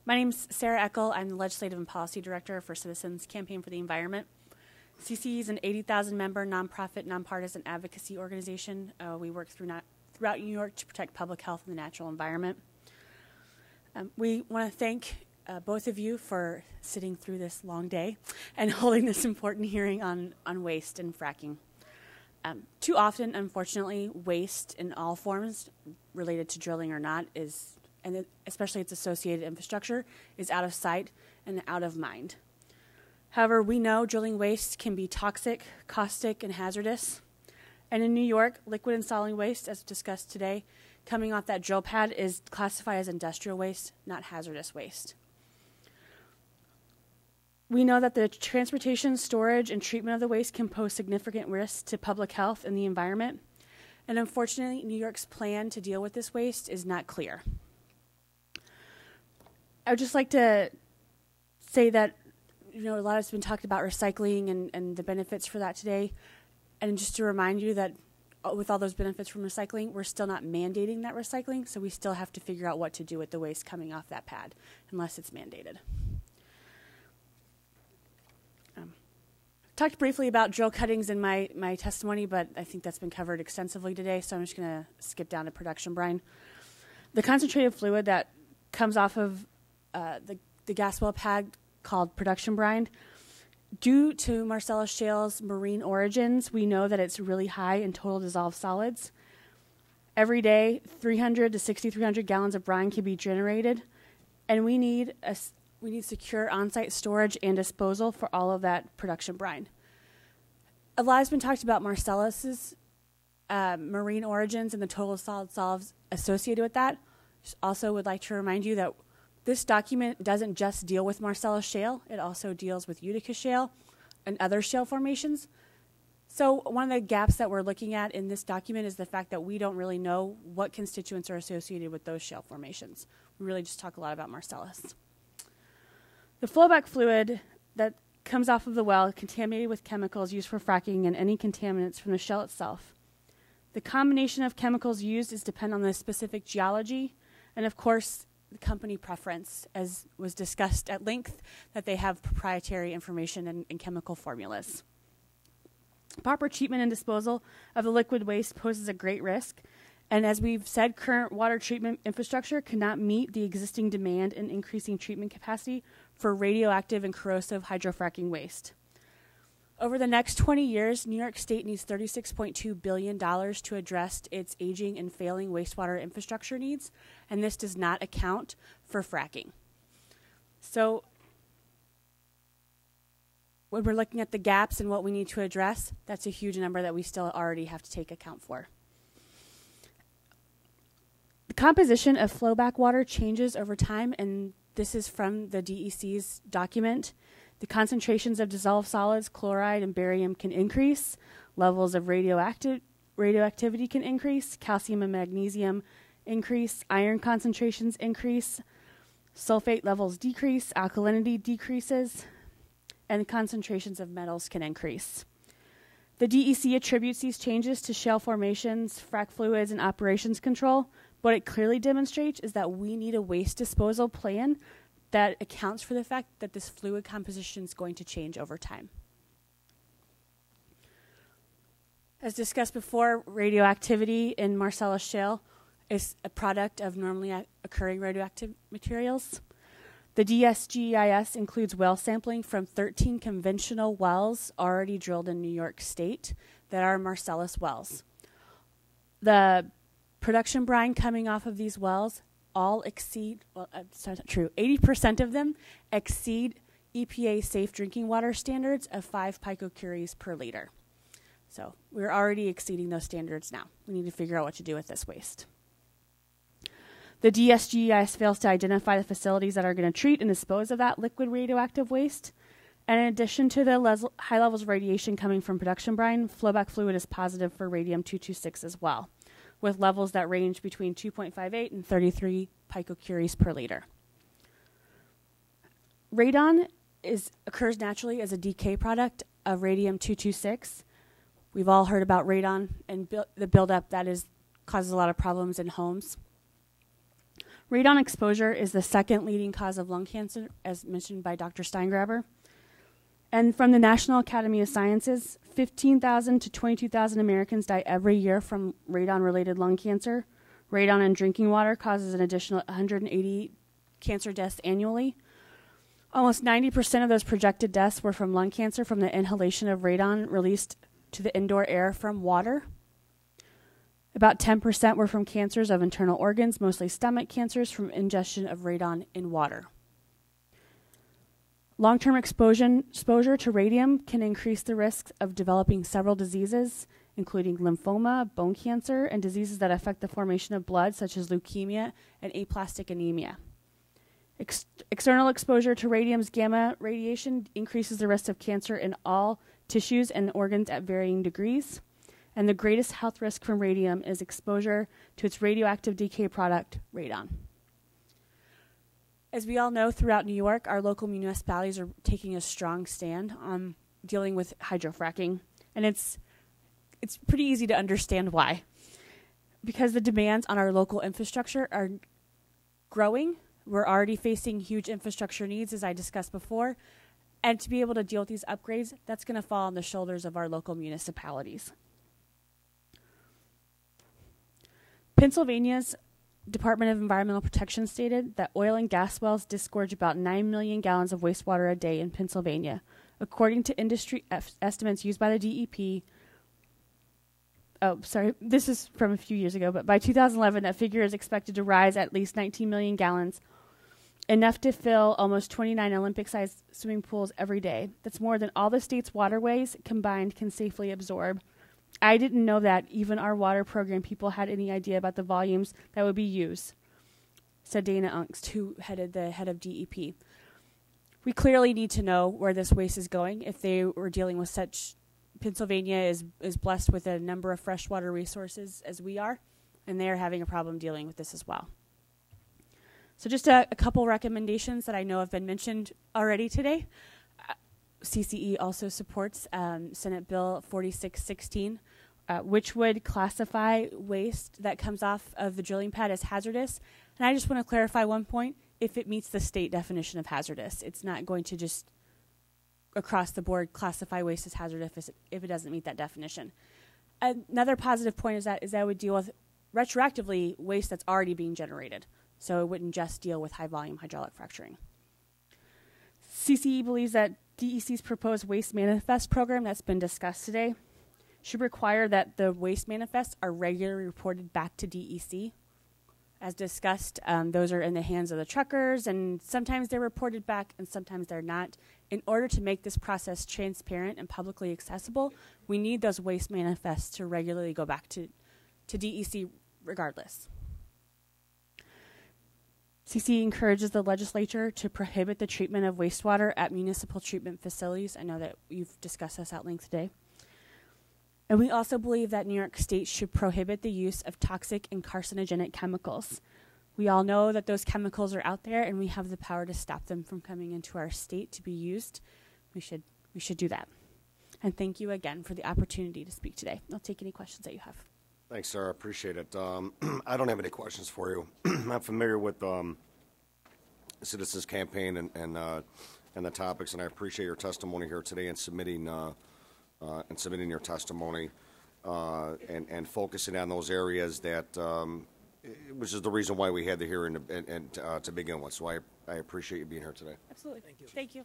My name's Sarah Eckel. I'm the Legislative and Policy Director for Citizens Campaign for the Environment. CCE is an 80,000-member nonprofit, nonpartisan advocacy organization. We work throughout New York to protect public health and the natural environment. We want to thank both of you for sitting through this long day and holding this important hearing on waste and fracking. Too often, unfortunately, waste in all forms, related to drilling or not, and especially its associated infrastructure, is out of sight and out of mind. However, we know drilling waste can be toxic, caustic, and hazardous. And in New York, liquid and solid waste, as discussed today, coming off that drill pad is classified as industrial waste, not hazardous waste. We know that the transportation, storage, and treatment of the waste can pose significant risks to public health and the environment. And unfortunately, New York's plan to deal with this waste is not clear. I would just like to say that, a lot has been talked about recycling and the benefits for that today. And just to remind you that with all those benefits from recycling, we're still not mandating that recycling, so we still have to figure out what to do with the waste coming off that pad, unless it's mandated. Talked briefly about drill cuttings in my testimony, but I think that's been covered extensively today, so I'm just going to skip down to production brine. The concentrated fluid that comes off of the gas well pad called production brine, due to Marcellus Shale's marine origins, we know that it's really high in total dissolved solids. Every day, 300 to 6,300 gallons of brine can be generated, and we need secure on-site storage and disposal for all of that production brine. A lot has been talked about Marcellus's marine origins and the total solid solids associated with that. Just also would like to remind you that this document doesn't just deal with Marcellus Shale, it also deals with Utica Shale and other shale formations. So one of the gaps that we're looking at in this document is the fact that we don't really know what constituents are associated with those shale formations. We really just talk a lot about Marcellus. The flowback fluid that comes off of the well contaminated with chemicals used for fracking and any contaminants from the shell itself. The combination of chemicals used is dependent on the specific geology and, of course, the company preference, as was discussed at length, that they have proprietary information and chemical formulas. Proper treatment and disposal of the liquid waste poses a great risk, and as we've said, current water treatment infrastructure cannot meet the existing demand and increasing treatment capacity for radioactive and corrosive hydrofracking waste. Over the next 20 years, New York State needs $36.2 billion to address its aging and failing wastewater infrastructure needs, and this does not account for fracking. So when we're looking at the gaps and what we need to address, that's a huge number that we still already have to take account for. The composition of flowback water changes over time, and this is from the DEC's document. The concentrations of dissolved solids, chloride, and barium can increase. Levels of radioactivity can increase. Calcium and magnesium increase. Iron concentrations increase. Sulfate levels decrease. Alkalinity decreases. And concentrations of metals can increase. The DEC attributes these changes to shale formations, frac fluids, and operations control. What it clearly demonstrates is that we need a waste disposal plan that accounts for the fact that this fluid composition is going to change over time. As discussed before, radioactivity in Marcellus Shale is a product of normally occurring radioactive materials. The DSGEIS includes well sampling from 13 conventional wells already drilled in New York State that are Marcellus wells. The production brine coming off of these wells all exceed, it's not true, 80% of them exceed EPA safe drinking water standards of 5 picocuries per liter. So we're already exceeding those standards now. We need to figure out what to do with this waste. The DSGEIS fails to identify the facilities that are going to treat and dispose of that liquid radioactive waste. And in addition to the high levels of radiation coming from production brine, flowback fluid is positive for radium-226 as well, with levels that range between 2.58 and 33 picocuries per liter. Radon occurs naturally as a decay product of radium-226. We've all heard about radon and the buildup that causes a lot of problems in homes. Radon exposure is the second leading cause of lung cancer, as mentioned by Dr. Steingraber. And from the National Academy of Sciences, 15,000 to 22,000 Americans die every year from radon-related lung cancer. Radon in drinking water causes an additional 180 cancer deaths annually. Almost 90% of those projected deaths were from lung cancer from the inhalation of radon released to the indoor air from water. About 10% were from cancers of internal organs, mostly stomach cancers, from ingestion of radon in water. Long-term exposure to radium can increase the risk of developing several diseases, including lymphoma, bone cancer, and diseases that affect the formation of blood, such as leukemia and aplastic anemia. External exposure to radium's gamma radiation increases the risk of cancer in all tissues and organs at varying degrees. And the greatest health risk from radium is exposure to its radioactive decay product, radon. As we all know, throughout New York, our local municipalities are taking a strong stand on dealing with hydrofracking. And it's pretty easy to understand why. Because the demands on our local infrastructure are growing. We're already facing huge infrastructure needs, as I discussed before. And to be able to deal with these upgrades, that's going to fall on the shoulders of our local municipalities. Pennsylvania's Department of Environmental Protection stated that oil and gas wells disgorge about 9 million gallons of wastewater a day in Pennsylvania. According to industry estimates used by the DEP, this is from a few years ago, but by 2011, that figure is expected to rise at least 19 million gallons, enough to fill almost 29 Olympic-sized swimming pools every day. That's more than all the state's waterways combined can safely absorb. I didn't know that even our water program people had any idea about the volumes that would be used, said Dana Ungst, who headed the head of DEP. We clearly need to know where this waste is going if they were dealing with such. Pennsylvania is blessed with a number of freshwater resources as we are, and they are having a problem dealing with this as well. So just a couple recommendations that I know have been mentioned already today. CCE also supports Senate Bill 4616, which would classify waste that comes off of the drilling pad as hazardous. And I just want to clarify one point. If it meets the state definition of hazardous, it's not going to just across the board classify waste as hazardous if it doesn't meet that definition. Another positive point is that it would deal with retroactively waste that's already being generated. So it wouldn't just deal with high volume hydraulic fracturing. CCE believes that DEC's proposed waste manifest program that's been discussed today should require that the waste manifests are regularly reported back to DEC. As discussed, those are in the hands of the truckers, and sometimes they're reported back and sometimes they're not. In order to make this process transparent and publicly accessible, we need those waste manifests to regularly go back to DEC regardless. CC encourages the legislature to prohibit the treatment of wastewater at municipal treatment facilities. I know that you've discussed this at length today. And we also believe that New York State should prohibit the use of toxic and carcinogenic chemicals. We all know that those chemicals are out there, and we have the power to stop them from coming into our state to be used. We should do that. And thank you again for the opportunity to speak today. I'll take any questions that you have. Thanks, Sarah. Appreciate it. I don't have any questions for you. I'm familiar with the Citizens Campaign and the topics, and I appreciate your testimony here today and submitting your testimony and focusing on those areas that, which is the reason why we had the hearing and to begin with. So I appreciate you being here today. Absolutely. Thank you.